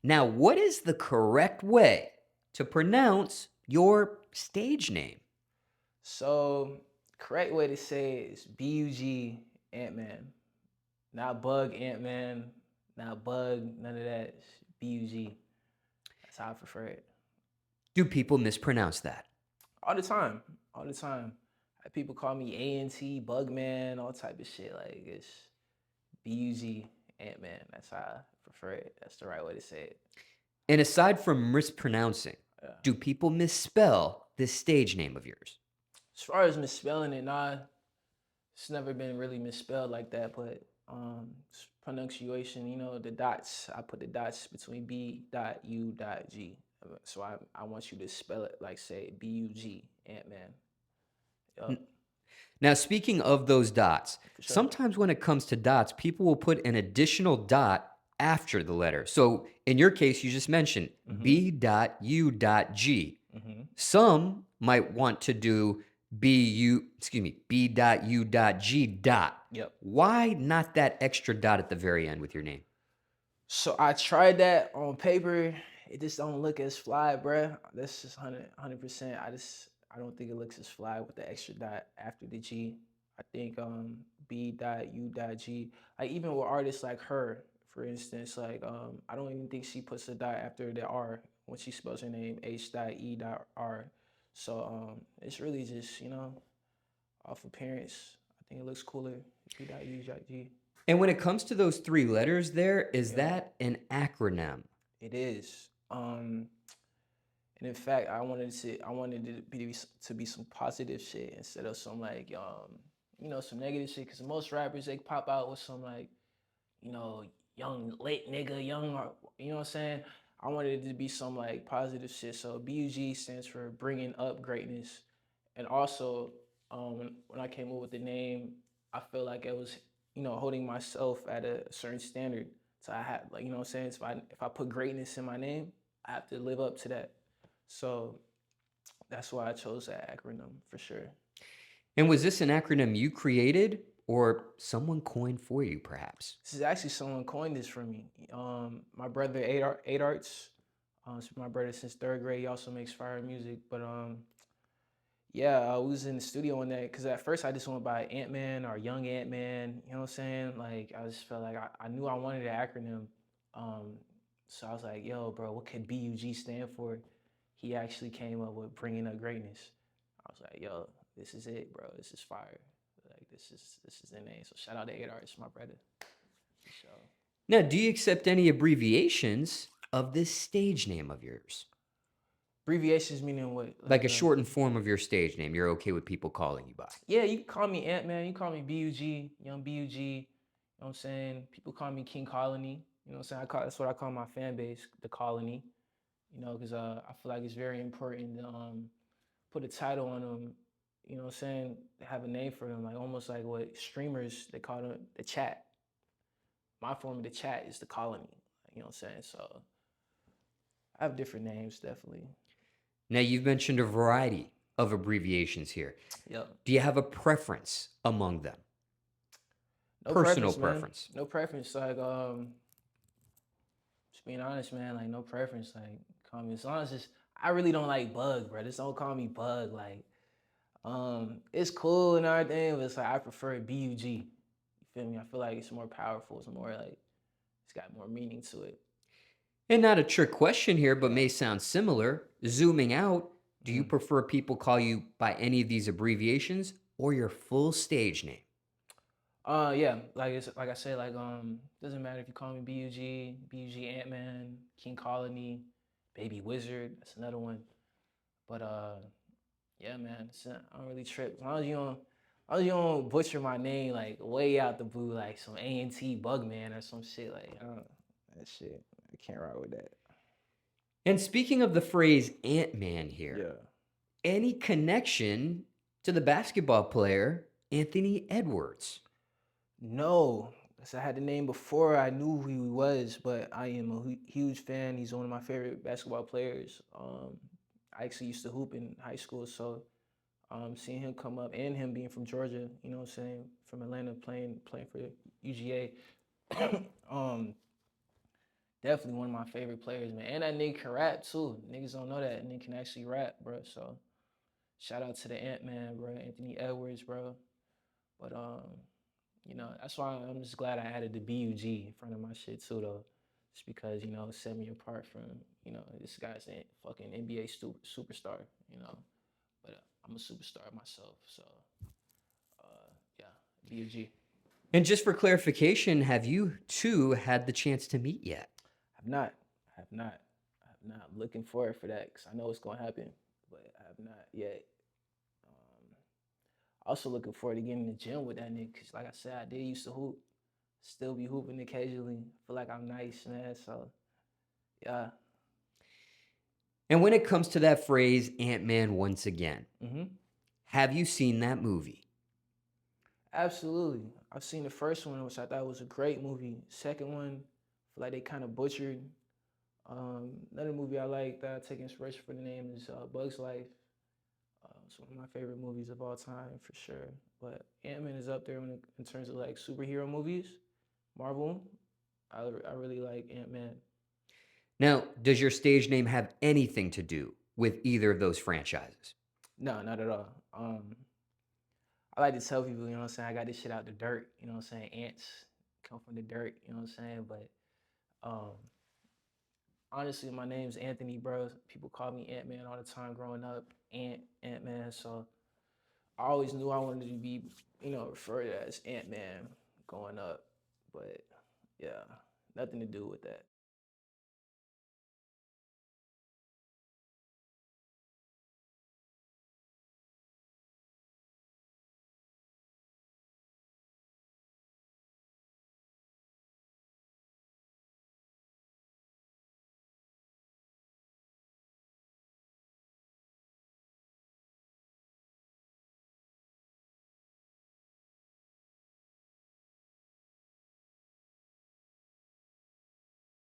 Now, what is the correct way to pronounce your stage name? So, correct way to say it is B.U.G Antman. Not Bug Antman, not Bug, none of that. It's B.U.G. That's how I prefer it. Do people mispronounce that? All the time. All the time. People call me A.N.T, Bugman, all type of shit. Like it's B.U.G Antman. That's how I prefer it. That's the right way to say it. And aside from mispronouncing, Yeah. do people misspell this stage name of yours? As far as misspelling it, nah, it's never been really misspelled like that, but pronunciation, the dots, I put the dots between B.U.G. So I want you to spell it like say B.U.G, Ant-Man. N- Yup, Now, speaking of those dots, for sure. sometimes when it comes to dots, people will put an additional dot after the letter. So in your case, you just mentioned Mm-hmm. B.U.G. Mm-hmm. Some might want to do B.U.G. Yep. Why not that extra dot at the very end with your name? So I tried that on paper. It just don't look as fly, bruh. That's just 100%. I don't think it looks as fly with the extra dot after the G. I think B.U.G. Like even with artists like her, for instance, like I don't even think she puts a dot after the R when she spells her name h.e.r. So it's really just off appearance. I think it looks cooler. B.U.G. And when it comes to those three letters there, is Yeah, that an acronym? it is. And in fact, I wanted it to be some positive shit instead of some like some negative shit. Cause most rappers they pop out with some like you know young late nigga, young you know what I'm saying. I wanted it to be some like positive shit. So BUG stands for bringing up greatness, and also when I came up with the name, I feel like it was holding myself at a certain standard. So I had like what I'm saying. So if I put greatness in my name, I have to live up to that. So that's why I chose that acronym for sure. And was this an acronym you created or someone coined for you, perhaps? This is actually someone coined this for me. My brother, Eight Arts. It's my brother since third grade. He also makes fire music. But yeah, I was in the studio on that because at first I just went by Ant Man or Young Ant Man. You know what I'm saying? Like I just felt like I knew I wanted an acronym. Um, so I was like, yo, bro, what could BUG stand for? He actually came up with bringing up greatness. I was like, yo, this is it, bro. This is fire. Like this is the name. So shout out to Eight Arts, my brother. For sure. Now, do you accept any abbreviations of this stage name of yours? Abbreviations meaning what? Like Like a shortened form of your stage name you're okay with people calling you by? yeah, you can call me Ant Man. You can call me BUG, Young BUG. You know what I'm saying? People call me King Colony. You know what I'm saying? That's what I call my fan base, the Colony. Because I feel like it's very important to put a title on them. You know what I'm saying? Have a name for them, like almost like what streamers they call them the chat. My form of the chat is the Colony. You know what I'm saying? So I have different names, definitely. Now, you've mentioned a variety of abbreviations here. Yep. Do you have a preference among them? No Personal preference, man. preference? No preference. Like just being honest, man. Like no preference. Like call me as long as it's. I really don't like Bug, bro. Just don't call me Bug. Like it's cool and everything, but it's like I prefer BUG. You feel me? I feel like it's more powerful. It's more like it's got more meaning to it. And not a trick question here, but Yeah. may sound similar. Zooming out, do you Mm. prefer people call you by any of these abbreviations or your full stage name? Yeah. Like it's like I said. Like doesn't matter if you call me BUG Ant Man, King Colony, Baby Wizard. That's another one. But yeah, man. I don't really trip. As long as you don't butcher my name like way out the blue, like some A&T Bugman or some shit. Like, that shit. I can't ride with that. And speaking of the phrase Ant Man here, Yeah. any connection to the basketball player Anthony Edwards? No. So I had the name before I knew who he was, but I am a huge fan. He's one of my favorite basketball players. I actually used to hoop in high school, so seeing him come up and him being from Georgia, you know what I'm saying, from Atlanta playing for UGA, um, Definitely one of my favorite players, man. And that nigga can rap too. Niggas don't know that. Nigga can actually rap, bro. So shout out to the Ant-Man, bro. Anthony Edwards, bro. But that's why I'm just glad I added the B.U.G in front of my shit too, though. Just because it set me apart from this guy's a fucking NBA superstar, But I'm a superstar myself, so yeah, B.U.G. And just for clarification, have you two had the chance to meet yet? Have not, have not, have not. I'm looking forward for that because I know it's gonna happen, but I have not yet. Um, Also looking forward to getting in the gym with that nigga because, like I said, I did used to hoop. Still be hooping occasionally. Feel like I'm nice, man. So yeah. And when it comes to that phrase, Ant-Man once again, Mm-hmm. have you seen that movie? Absolutely. I've seen the first one, which I thought was a great movie. Second one, I feel like they kind of butchered. Another movie I like that I take inspiration for the name is Bug's Life. It's one of my favorite movies of all time for sure. But Ant-Man is up there in terms of like superhero movies. Marvel, I really like Ant-Man. Now, does your stage name have anything to do with either of those franchises? No, not at all. I like to tell people, you know what I'm saying, I got this shit out the dirt, you know what I'm saying? Ants come from the dirt, you know what I'm saying? But um, honestly, my name's Anthony, bro. People call me Ant-Man all the time growing up, Ant-Man. So I always knew I wanted to be, referred to as Ant-Man growing up. But yeah, nothing to do with that.